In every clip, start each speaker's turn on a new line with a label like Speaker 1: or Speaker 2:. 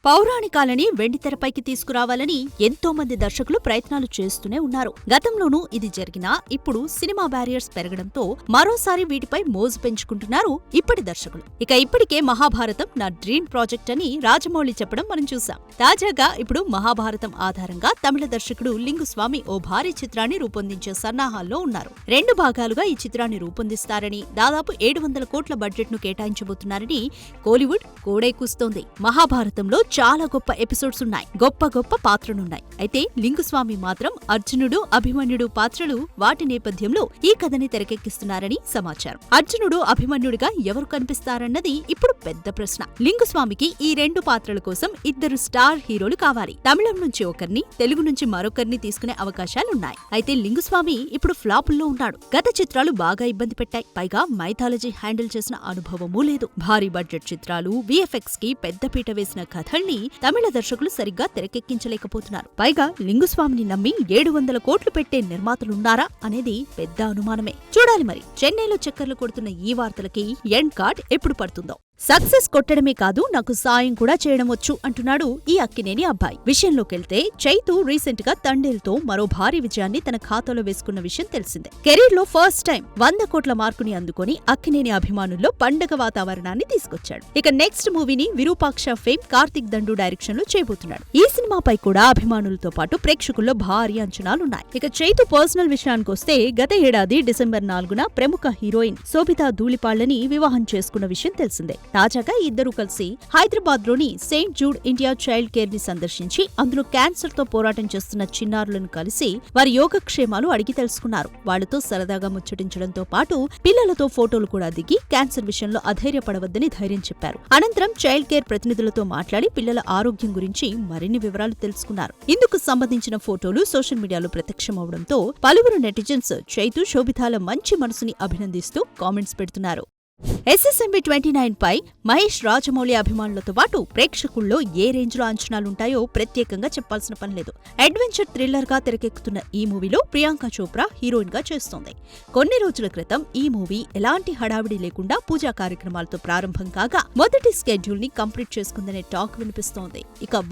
Speaker 1: పౌరాణికాలని వెండితెరపైకి తీసుకురావాలని ఎంతో మంది దర్శకులు ప్రయత్నాలు చేస్తూనే ఉన్నారు. గతంలోనూ ఇది జరిగినా ఇప్పుడు సినిమా బ్యారియర్స్ పెరగడంతో మరోసారి వీటిపై మోజు పెంచుకుంటున్నారు ఇప్పటి దర్శకులు. ఇప్పటికే మహాభారతం నా డ్రీమ్ ప్రాజెక్ట్ అని రాజమౌళి చెప్పడం మనం చూసాం. తాజాగా ఇప్పుడు మహాభారతం ఆధారంగా తమిళ దర్శకుడు లింగుస్వామి ఓ భారీ చిత్రాన్ని రూపొందించే సన్నాహాల్లో ఉన్నారు. 2 భాగాలుగా ఈ చిత్రాన్ని రూపొందిస్తారని, దాదాపు 700 కోట్ల బడ్జెట్ ను కేటాయించబోతున్నారని కోలీవుడ్ కోడై కూస్తోంది. మహాభారతంలో చాలా గొప్ప ఎపిసోడ్స్ ఉన్నాయి, గొప్ప పాత్రలున్నాయి. అయితే లింగుస్వామి మాత్రం అర్జునుడు, అభిమన్యుడు పాత్రలు, వాటి నేపథ్యంలో ఈ కథని తెరకెక్కిస్తున్నారని సమాచారం. అర్జునుడు, అభిమన్యుడిగా ఎవరు కనిపిస్తారన్నది ఇప్పుడు పెద్ద ప్రశ్న. లింగుస్వామికి ఈ 2 పాత్రల కోసం 2 స్టార్ హీరోలు కావాలి. తమిళం నుంచి ఒకరిని, తెలుగు నుంచి మరొకరిని తీసుకునే అవకాశాలున్నాయి. అయితే లింగుస్వామి ఇప్పుడు ఫ్లాపుల్లో ఉన్నాడు. గత చిత్రాలు బాగా ఇబ్బంది పెట్టాయి. పైగా మైథాలజీ హ్యాండిల్ చేసిన అనుభవమూ లేదు. భారీ బడ్జెట్ చిత్రాలు, విఎఫ్ఎక్స్ కి పెద్దపీట వేసిన కథల్ని తమిళ దర్శకులు సరిగ్గా తెరకెక్కించలేకపోతున్నారు. పైగా లింగుస్వామిని నమ్మి 700 కోట్లు పెట్టే నిర్మాతలున్నారా అనేది పెద్ద అనుమానమే. చూడాలి మరి. చెన్నైలో చక్కర్లు కొడుతున్న ఈ వార్తలకి ఎండ్ కార్డ్ ఎప్పుడు పడుతుందో. సక్సెస్ కొట్టడమే కాదు, నాకు సాయం కూడా చేయడం వచ్చు అంటున్నాడు ఈ అక్కినేని అబ్బాయి. విషయంలోకెళ్తే చైతు రీసెంట్ గా తండేల్తో మరో భారీ విజయాన్ని తన ఖాతాలో వేసుకున్న విషయం తెలిసిందే. కెరీర్ లో ఫస్ట్ టైం 100 కోట్ల మార్కుని అందుకొని అక్కినేని అభిమానుల్లో పండగ వాతావరణాన్ని తీసుకొచ్చాడు. నెక్స్ట్ మూవీని విరూపాక్ష ఫేమ్ కార్తిక్ దండు డైరెక్షన్ లో చేయబోతున్నాడు. ఈ సినిమాపై కూడా అభిమానులతో పాటు ప్రేక్షకుల్లో భారీ అంచనాలున్నాయి. చైతు పర్సనల్ విషయానికొస్తే గత ఏడాది డిసెంబర్ 4న ప్రముఖ హీరోయిన్ శోభితా ధూళిపాళ్లని వివాహం చేసుకున్న విషయం తెలిసిందే. తాజాగా ఇద్దరూ కలిసి హైదరాబాద్ లోని Saint Jude India child care ని సందర్శించి అందులో క్యాన్సర్ తో పోరాటం చేస్తున్న చిన్నారులను కలిసి వారి యోగక్షేమాలు అడిగి తెలుసుకున్నారు. వాళ్లతో సరదాగా ముచ్చటించడంతో పాటు పిల్లలతో ఫోటోలు కూడా దిగి క్యాన్సర్ విషయంలో అధైర్యపడవద్దని ధైర్యం చెప్పారు. అనంతరం చైల్డ్ కేర్ ప్రతినిధులతో మాట్లాడి పిల్లల ఆరోగ్యం గురించి మరిన్ని వివరాలు తెలుసుకున్నారు. ఇందుకు సంబంధించిన ఫోటోలు సోషల్ మీడియాలో ప్రత్యక్షమవడంతో పలువురు నెటిజన్స్ చైతు, శోభితాల మంచి మనసుని అభినందిస్తూ కామెంట్స్ పెడుతున్నారు. SSMB 29 పై మహేష్, రాజమౌళి అభిమానులతో పాటు ప్రేక్షకుల్లో ఏ రేంజ్లో అంచనాలుంటాయో ప్రత్యేకంగా చెప్పాల్సిన పనిలేదు. అడ్వెంచర్ థ్రిల్లర్ గా తెరకెక్కుతున్న ఈ మూవీలో ప్రియాంక చోప్రా హీరోయిన్ గా చేస్తోంది. కొన్ని రోజుల క్రితం ఈ మూవీ ఎలాంటి హడావిడి లేకుండా పూజా కార్యక్రమాలతో ప్రారంభం కాగా మొదటి స్కెడ్యూల్ ని కంప్లీట్ చేసుకుందనే టాక్ వినిపిస్తోంది.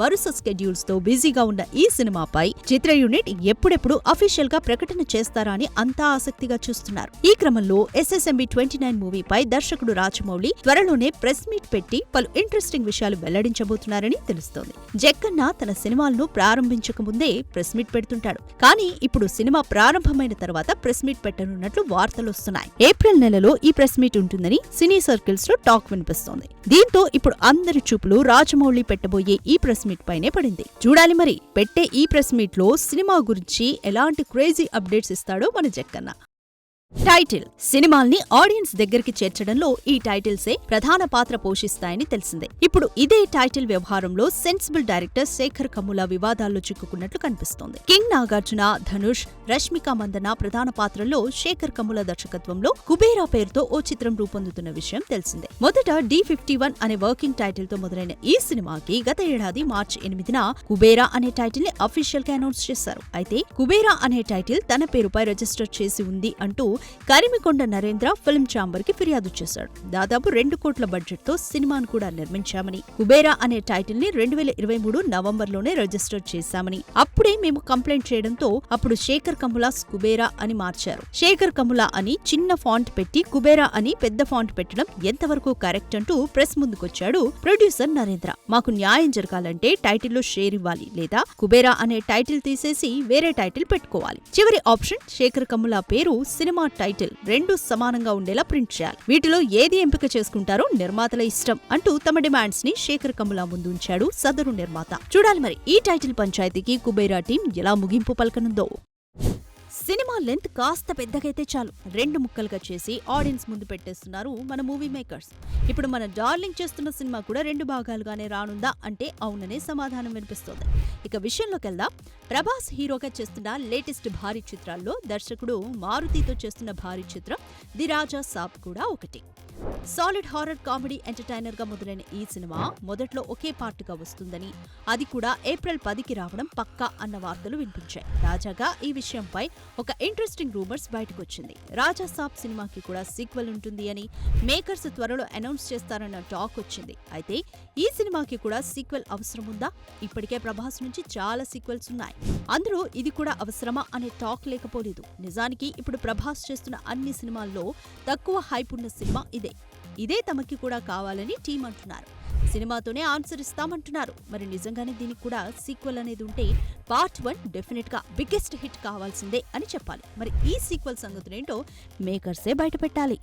Speaker 1: వరుస స్కెడ్యూల్స్ తో బిజీగా ఉన్న ఈ సినిమాపై చిత్ర యూనిట్ ఎప్పుడెప్పుడు అఫీషియల్ గా ప్రకటన చేస్తారా అని అంతా ఆసక్తిగా చూస్తున్నారు. ఈ క్రమంలో SSMB 29 మూవీపై దర్శకుడు రాజమౌళి త్వరలోనే ప్రెస్ మీట్ పెట్టి పలు ఇంట్రెస్టింగ్ విషయాలు వెల్లడించబోతున్నారని తెలుస్తోంది. జక్కన్న తన సినిమాలను ప్రారంభించకముందే ప్రెస్ మీట్ పెడుతుంటాడు. కానీ ఇప్పుడు సినిమా ప్రారంభమైన తర్వాత ప్రెస్ మీట్ పెట్టనున్నట్లు వార్తలొస్తున్నాయి. ఏప్రిల్ నెలలో ఈ ప్రెస్ మీట్ ఉంటుందని సినీ సర్కిల్స్ లో టాక్ వినిపిస్తోంది. దీంతో ఇప్పుడు అందరి చూపులు రాజమౌళి పెట్టబోయే ఈ ప్రెస్ మీట్ పైనే పడింది. చూడాలి మరి, పెట్టే ఈ ప్రెస్ మీట్ లో సినిమా గురించి ఎలాంటి క్రేజీ అప్డేట్స్ ఇస్తాడో మన జక్కన్న. టైటిల్ సినిమాల్ని ఆడియన్స్ దగ్గరికి చేర్చడంలో ఈ టైటిల్సే ప్రధాన పాత్ర పోషిస్తాయని తెలిసిందే. ఇప్పుడు ఇదే టైటిల్ వ్యవహారంలో సెన్సిబుల్ డైరెక్టర్ శేఖర్ కమ్ముల వివాదాల్లో చిక్కుకున్నట్లు కనిపిస్తోంది. కింగ్ నాగార్జున, ధనుష్, రష్మిక మందన ప్రధాన పాత్రల్లో శేఖర్ కమ్ముల దర్శకత్వంలో కుబేరా పేరుతో ఓ చిత్రం రూపొందుతున్న విషయం తెలిసిందే. మొదట D51 అనే వర్కింగ్ టైటిల్ తో మొదలైన ఈ సినిమాకి గత ఏడాది మార్చి 8న కుబేరా అనే టైటిల్ ని అఫీషియల్ గా అనౌన్స్ చేశారు. అయితే కుబేరా అనే టైటిల్ తన పేరుపై రిజిస్టర్ చేసి ఉంది అంటూ కరిమికొండ నరేంద్ర ఫిల్మ్ ఛాంబర్ కి ఫిర్యాదు చేశాడు. దాదాపు 2 కోట్ల బడ్జెట్ తో సినిమాను కూడా నిర్మించామని, కుబేరా అనే టైటిల్ ని 2023 నవంబర్లోనే రిజిస్టర్ చేశామని, అప్పుడే మేము కంప్లైంట్ చేయడంతో అప్పుడు శేఖర్ కమ్ములాస్ కుబేరా అని మార్చారు. శేఖర్ కమ్ములా అని చిన్న ఫాంట్ పెట్టి కుబేరా అని పెద్ద ఫాంట్ పెట్టడం ఎంతవరకు కరెక్ట్ అంటూ ప్రెస్ ముందుకొచ్చాడు ప్రొడ్యూసర్ నరేంద్ర. మాకు న్యాయం జరగాలంటే టైటిల్లో షేర్ ఇవ్వాలి, లేదా కుబేరా అనే టైటిల్ తీసేసి వేరే టైటిల్ పెట్టుకోవాలి. చివరి ఆప్షన్ శేఖర్ కమ్ములా పేరు, సినిమా టైటిల్ 2 సమానంగా ఉండేలా ప్రింట్ చేయాలి. వీటిలో ఏది ఎంపిక చేసుకుంటారో నిర్మాతల ఇష్టం అంటూ తమ డిమాండ్స్ ని శేఖర్ కమ్ములా ముందు ఉంచాడు సదరు నిర్మాత. చూడాలి మరి ఈ టైటిల్ పంచాయతీకి కుబేరా టీం ఎలా ముగింపు పలకనుందో. సినిమా లెంత్ కాస్త పెద్దగైతే చాలు 2 ముక్కలుగా చేసి ఆడియన్స్ ముందు పెట్టేస్తున్నారు మన మూవీ మేకర్స్. ఇప్పుడు మన డార్లింగ్ చేస్తున్న సినిమా కూడా 2 భాగాలుగానే రానుందా అంటే అవుననే సమాధానం వినిపిస్తోంది. విషయంలోకి వెళ్దాం. ప్రభాస్ హీరోగా చేస్తున్న లేటెస్ట్ భారీ చిత్రాల్లో దర్శకుడు మారుతితో చేస్తున్న భారీ చిత్రం ది రాజా సాబ్ కూడా ఒకటి. సాలిడ్ హారర్ కామెడీ ఎంటర్టైనర్ గా మొదలైన ఈ సినిమా మొదట్లో ఒకే పార్ట్గా వస్తుందని, అది కూడా ఏప్రిల్ 10కి రావడం పక్కా అన్న వార్తలు వినిపించాయి. తాజాగా ఈ విషయంపై ఒక ఇంట్రెస్టింగ్ రూమర్స్ బయటకొచ్చింది. రాజా సాబ్ సినిమాకి కూడా సీక్వెల్ ఉంటుంది అని మేకర్స్ త్వరలో అనౌన్స్ చేస్తారన్న టాక్ వచ్చింది. అయితే ఈ సినిమాకి కూడా సీక్వెల్ అవసరం ఉందా? ఇప్పటికే ప్రభాస్ నుంచి చాలా సీక్వెల్స్ ఉన్నాయి. అందులో ఇది కూడా అవసరమా అనే టాక్ లేకపోలేదు. నిజానికి ఇప్పుడు ప్రభాస్ చేస్తున్న అన్ని సినిమాల్లో తక్కువ హైప్ ఉన్న సినిమా ఇదే తమకి కూడా కావాలని టీం అంటున్నారు. సినిమాతోనే ఆన్సర్ ఇస్తామంటున్నారు. మరి నిజంగానే దీనికి కూడా సీక్వెల్ అనేది ఉంటే పార్ట్ 1 డెఫినెట్ గా బిగ్గెస్ట్ హిట్ కావాల్సిందే అని చెప్పాలి. మరి ఈ సీక్వెల్ సంగతులేంటో మేకర్సే బయటపెట్టాలి.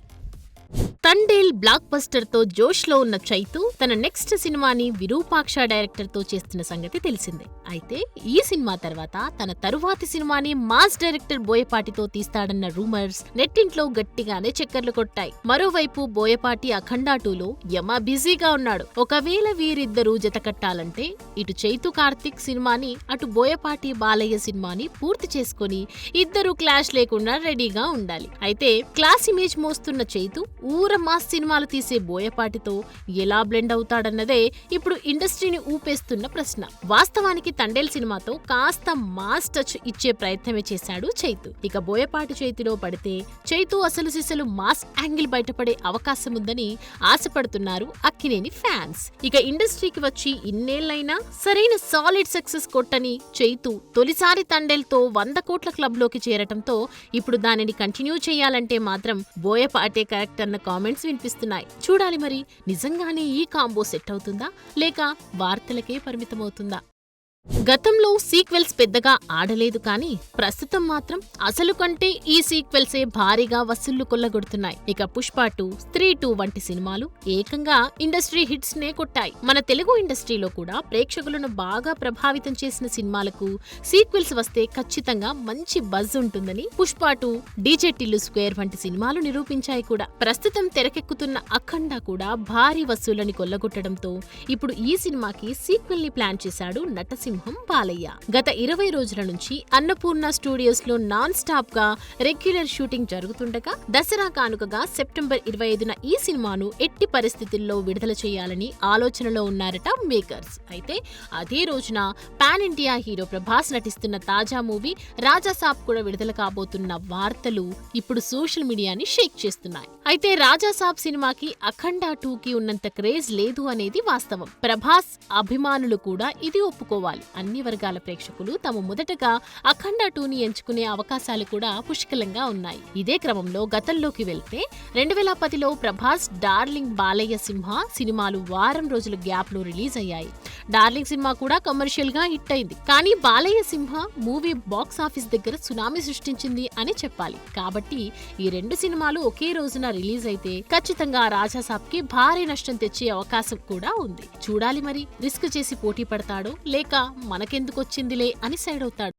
Speaker 2: తండేల్ బ్లాక్ బస్టర్ తో జోష్ లో ఉన్న చైతు తన నెక్స్ట్ సినిమాని విరూపాక్ష డైరెక్టర్ తో చేస్తున్న సంగతి తెలిసిందే. అయితే ఈ సినిమా తర్వాత తన తరువాతి సినిమాని మాస్ డైరెక్టర్ బోయపాటితో తీస్తాడన్న రూమర్స్ నెట్టింట్లో గట్టిగానే చక్కర్లు కొట్టాయి. మరోవైపు బోయపాటి అఖండ 2లో యమ బిజీగా ఉన్నాడు. ఒకవేళ వీరిద్దరూ జత కట్టాలంటే ఇటు చైతు కార్తిక్ సినిమాని, అటు బోయపాటి బాలయ్య సినిమాని పూర్తి చేసుకుని ఇద్దరు క్లాష్ లేకుండా రెడీగా ఉండాలి. అయితే క్లాస్ ఇమేజ్ మోస్తున్న చైతు ఊర మాస్ సినిమాలు తీసే బోయపాటితో ఎలా బ్లెండ్ అవుతాడన్నదే ఇప్పుడు ఇండస్ట్రీని ఊపేస్తున్న ప్రశ్న. వాస్తవానికి తండేల్ సినిమాతో కాస్త మాస్ టచ్ ఇచ్చే ప్రయత్నమే చేశాడు చైతు. ఇక బోయపాటి చేతిలో పడితే చైతు అసలు సిసలు మాస్ యాంగిల్ బయటపడే అవకాశం ఉందని ఆశపడుతున్నారు అక్కినేని ఫ్యాన్స్. ఇక ఇండస్ట్రీకి వచ్చి ఇన్నేళ్లైనా సరైన సాలిడ్ సక్సెస్ కొట్టని చైతు తొలిసారి తండేల్తో 100 కోట్ల క్లబ్ లోకి చేరటంతో ఇప్పుడు దానిని కంటిన్యూ చేయాలంటే మాత్రం బోయపాటే కరెక్ట్ అన్న కామెంట్స్ వినిపిస్తున్నాయి. చూడాలి మరి నిజంగానే ఈ కాంబో సెట్ అవుతుందా లేక వార్తలకే పరిమితమవుతుందా? గతంలో సీక్వెల్స్ పెద్దగా ఆడలేదు కానీ ప్రస్తుతం మాత్రం అసలు కంటే ఈ సీక్వెల్సే భారీగా వసూళ్లు కొల్లగొడుతున్నాయి. ఇక పుష్ప 2, స్త్రీ 2 వంటి సినిమాలు ఏకంగా ఇండస్ట్రీ హిట్స్ నే కొట్టాయి. మన తెలుగు ఇండస్ట్రీలో కూడా ప్రేక్షకులను బాగా ప్రభావితం చేసిన సినిమాలకు సీక్వెల్స్ వస్తే ఖచ్చితంగా మంచి బజ్ ఉంటుందని పుష్ప 2, డీజే టిల్లు స్క్వేర్ వంటి సినిమాలు నిరూపించాయి కూడా. ప్రస్తుతం తెరకెక్కుతున్న అఖండ కూడా భారీ వసూళ్లని కొల్లగొట్టడంతో ఇప్పుడు ఈ సినిమాకి సీక్వెల్ ని ప్లాన్ చేశాడు నటసింహం బాలయ్య. గత 20 రోజుల నుంచి అన్నపూర్ణ స్టూడియోస్ లో నాన్ స్టాప్ గా రెగ్యులర్ షూటింగ్ జరుగుతుండగా దసరా కానుకగా సెప్టెంబర్ 25న ఈ సినిమాను ఎట్టి పరిస్థితుల్లో విడుదల చేయాలని ఆలోచనలో ఉన్నారట మేకర్స్. అయితే అదే రోజున పాన్ ఇండియా హీరో ప్రభాస్ నటిస్తున్న తాజా మూవీ రాజా సాబ్ కూడా విడుదల కాబోతున్న వార్తలు ఇప్పుడు సోషల్ మీడియాని షేక్ చేస్తున్నాయి. అయితే రాజా సాబ్ సినిమాకి అఖండ 2కి ఉన్నంత క్రేజ్ లేదు అనేది వాస్తవం. ప్రభాస్ అభిమానులు కూడా ఇది ఒప్పుకోవాలి. అన్ని వర్గాల ప్రేక్షకులు తాము మొదటగా అఖండ 2ని ఎంచుకునే అవకాశాలు కూడా పుష్కలంగా ఉన్నాయి. ఇదే క్రమంలో గతంలోకి వెళ్తే 2010లో ప్రభాస్ డార్లింగ్, బాలయ్య సింహ సినిమాలు వారం రోజుల గ్యాప్ లో రిలీజ్ అయ్యాయి. డార్లింగ్ సినిమా కూడా కమర్షియల్ గా హిట్ అయింది. కానీ బాలయ్య సింహ మూవీ బాక్స్ ఆఫీస్ దగ్గర సునామీ సృష్టించింది అని చెప్పాలి. కాబట్టి ఈ రెండు సినిమాలు ఒకే రోజున రిలీజ్ అయితే ఖచ్చితంగా రాజాసాబ్ కి భారీ నష్టం తెచ్చే అవకాశం కూడా ఉంది. చూడాలి మరి రిస్క్ చేసి పోటీ పడతాడో లేక మనకెందుకొచ్చిందిలే అని సైడ్ అవుతాడు.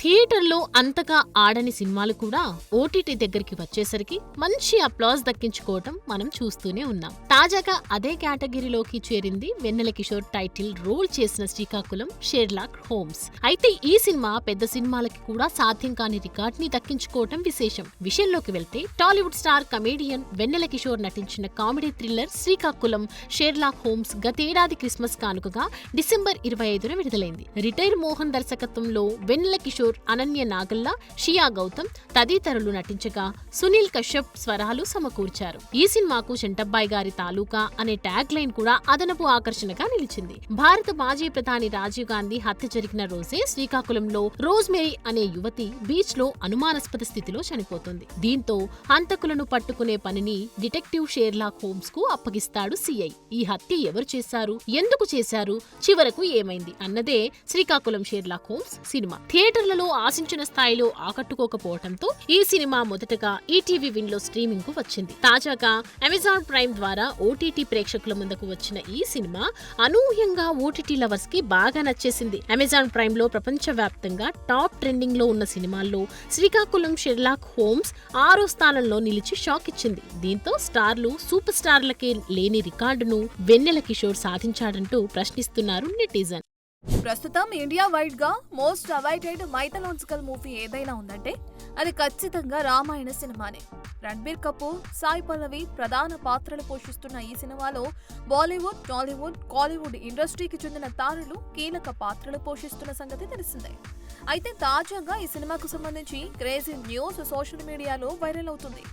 Speaker 2: థియేటర్లో అంతగా ఆడని సినిమాలు కూడా ఓటీటీ దగ్గరికి వచ్చేసరికి మంచి అప్లాజ్ దక్కించుకోవటం మనం చూస్తూనే ఉన్నాం. తాజాగా అదే కేటగిరీలోకి చేరింది వెన్నెల కిషోర్ టైటిల్ రోల్ చేసిన శ్రీకాకుళం షెర్లాక్ హోమ్స్. అయితే ఈ సినిమా పెద్ద సినిమాలకి కూడా సాధ్యం కాని రికార్డ్ ని దక్కించుకోవటం విశేషం. విషయంలోకి వెళ్తే టాలీవుడ్ స్టార్ కమేడియన్ వెన్నెల కిషోర్ నటించిన comedy thriller Srikakulam Sherlock Holmes గతేడాది క్రిస్మస్ కానుకగా డిసెంబర్ 25న విడుదలైంది. రిటైర్ మోహన్ దర్శకత్వంలో వెన్నెల కిషోర్, అనన్య నాగల్లా, షియా గౌతమ్ తదితరులు నటించగా సునీల్ కశ్యప్ స్వరాలు సమకూర్చారు. ఈ సినిమాకు శంటబ్బాయి గారి తాలూకా అనే ట్యాగ్ లైన్ కూడా అదనపు ఆకర్షణగా నిలిచింది. భారత మాజీ ప్రధాని రాజీవ్ గాంధీ హత్య జరిగిన రోజే శ్రీకాకుళంలో రోజ్మేరీ అనే యువతి బీచ్ లో అనుమానాస్పద స్థితిలో చనిపోతుంది. దీంతో హంతకులను పట్టుకునే పనిని డిటెక్టివ్ షెర్లాక్ హోమ్స్ కు అప్పగిస్తాడు సిఐ. ఈ హత్య ఎవరు చేశారు, ఎందుకు చేశారు, చివరకు ఏమైంది అన్నదే శ్రీకాకుళం షెర్లాక్ హోమ్స్ సినిమా. థియేటర్లలో ఆశించిన స్థాయిలో ఆకట్టుకోకపోవడంతో ఈ సినిమా మొదటగా ఈటీవీ విన్ లో స్ట్రీమింగ్ కు వచ్చింది. తాజాగా అమెజాన్ ప్రైమ్ ద్వారా ఓటీటీ ప్రేక్షకుల ముందుకు వచ్చిన ఈ సినిమా అనూహ్యంగా ఓటీటీ లవర్స్ కి బాగా నచ్చేసింది. అమెజాన్ ప్రైమ్ లో ప్రపంచవ్యాప్తంగా టాప్ ట్రెండింగ్ లో ఉన్న సినిమాల్లో శ్రీకాకుళం షెర్లాక్ హోమ్స్ 6వ స్థానంలో నిలిచి షాక్ ఇచ్చింది. దీంతో స్టార్లు, సూపర్ స్టార్లకే లేని రికార్డును వెన్నెల కిషోర్ సాధించాడంటూ ప్రశ్నిస్తున్నారు నెటిజన్.
Speaker 3: ప్రస్తుతం ఇండియా వైడ్ గా మోస్ట్ అవైటెడ్ మైథలాజికల్ మూవీ ఏదైనా ఉందంటే అది ఖచ్చితంగా రామాయణ సినిమానే. రణబీర్ కపూర్, సాయి పల్లవి ప్రధాన పాత్రలు పోషిస్తున్న ఈ సినిమాలో బాలీవుడ్, టాలీవుడ్, కాలీవుడ్ ఇండస్ట్రీకి చెందిన తారలు కీలక పాత్రలు పోషిస్తున్న సంగతి తెలిసిందే. అయితే తాజాగా ఈ సినిమాకు సంబంధించి క్రేజీ న్యూస్ సోషల్ మీడియాలో వైరల్ అవుతుంది.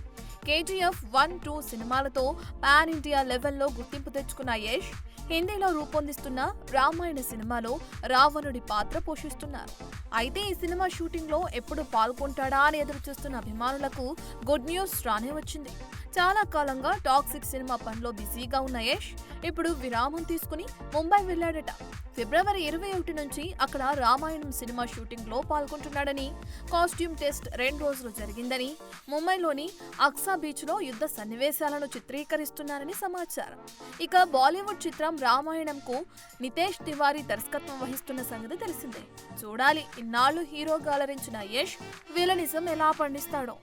Speaker 3: KGF 1-2 సినిమాలతో పాన్ ఇండియా లెవెల్లో గుర్తింపు తెచ్చుకున్న యష్ హిందీలో రూపొందిస్తున్న రామాయణ సినిమాలో రావణుడి పాత్ర పోషిస్తున్నారు. అయితే ఈ సినిమా షూటింగ్ లో ఎప్పుడు పాల్గొంటాడా అని ఎదురుచూస్తున్న అభిమానులకు గుడ్ న్యూస్ రానే వచ్చింది. చాలా కాలంగా టాక్సిక్ సినిమా పనిలో బిజీగా ఉన్న యష్ ఇప్పుడు విరామం తీసుకుని ముంబై వెళ్లాడట. ఫిబ్రవరి 21 నుంచి అక్కడ రామాయణం సినిమా షూటింగ్ లో పాల్గొంటున్నాడని, కాస్ట్యూమ్ టెస్ట్ 2 రోజులు జరిగిందని, ముంబైలోని అక్సా బీచ్ లో యుద్ధ సన్నివేశాలను చిత్రీకరిస్తున్నారని సమాచారం. ఇక బాలీవుడ్ చిత్రం రామాయణంకు నితేష్ తివారీ దర్శకత్వం వహిస్తున్న సంగతి తెలిసిందే. చూడాలి ఇన్నాళ్లు హీరోగా అలరించిన యష్ విలనిజం ఎలా పండిస్తాడో.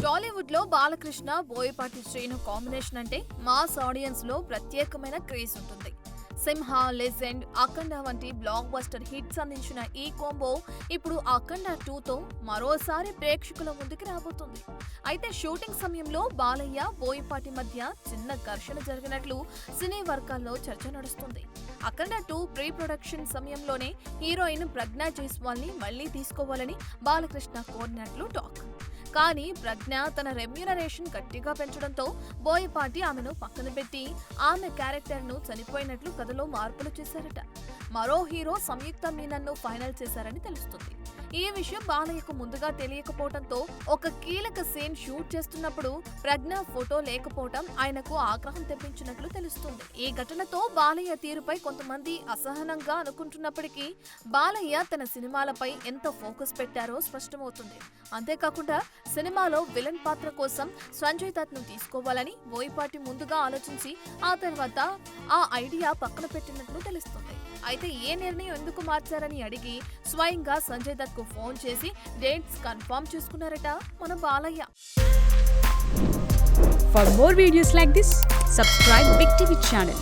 Speaker 3: టాలీవుడ్ లో బాలకృష్ణ, బోయపాటి శ్రీను కాంబినేషన్ అంటే మాస్ ఆడియన్స్ లో ప్రత్యేకమైన క్రేజ్ ఉంటుంది. సింహ, లెజెండ్, అఖండ వంటి బ్లాక్ బస్టర్ హిట్స్ అందించిన ఈ కాంబో ఇప్పుడు అఖండ 2తో మరోసారి ప్రేక్షకుల ముందుకు రాబోతుంది. అయితే షూటింగ్ సమయంలో బాలయ్య, బోయపాటి మధ్య చిన్న ఘర్షణ జరిగినట్లు సినీ వర్గాల్లో చర్చ నడుస్తుంది. అఖండ 2 ప్రీ ప్రొడక్షన్ సమయంలోనే హీరోయిన్ ప్రజ్ఞా జైస్వాల్ ని మళ్లీ తీసుకోవాలని బాలకృష్ణ కోరినట్లు టాక్. కానీ ప్రజ్ఞ తన రెమ్యూనరేషన్ గట్టిగా పెంచడంతో బోయపాటి ఆమెను పక్కన పెట్టి ఆమె క్యారెక్టర్ ను చనిపోయినట్లు కథలో మార్పులు చేశారట. మరో హీరో సంయుక్త మీనన్ను ఫైనల్ చేశారని తెలుస్తుంది. ఈ విషయం బాలయ్యకు ముందుగా తెలియకపోవడంతో ఒక కీలక సీన్ షూట్ చేస్తున్నప్పుడు ప్రజ్ఞ ఫోటో లేకపోవడం ఆయనకు ఆగ్రహం తెప్పించినట్లు తెలుస్తుంది. ఈ ఘటనతో బాలయ్య తీరుపై కొంతమంది అసహనంగా అనుకుంటున్నప్పటికీ బాలయ్య తన సినిమాలపై ఎంత ఫోకస్ పెట్టారో స్పష్టమవుతుంది. అంతేకాకుండా సినిమాలో విలన్ పాత్ర కోసం సంజయ్ దత్ ను తీసుకోవాలని బోయపాటి ముందుగా ఆలోచించి ఆ తర్వాత ఆ ఐడియా పక్కన పెట్టినట్లు తెలుస్తుంది. అయితే ఏ నిర్ణయం ఎందుకు మార్చారని అడిగి స్వయంగా సంజయ్ దత్ కు ఫోన్ చేసి డేట్స్ కన్ఫర్మ్ చేసుకున్నారట మన Balayya.
Speaker 4: For more videos like this, subscribe Big TV channel.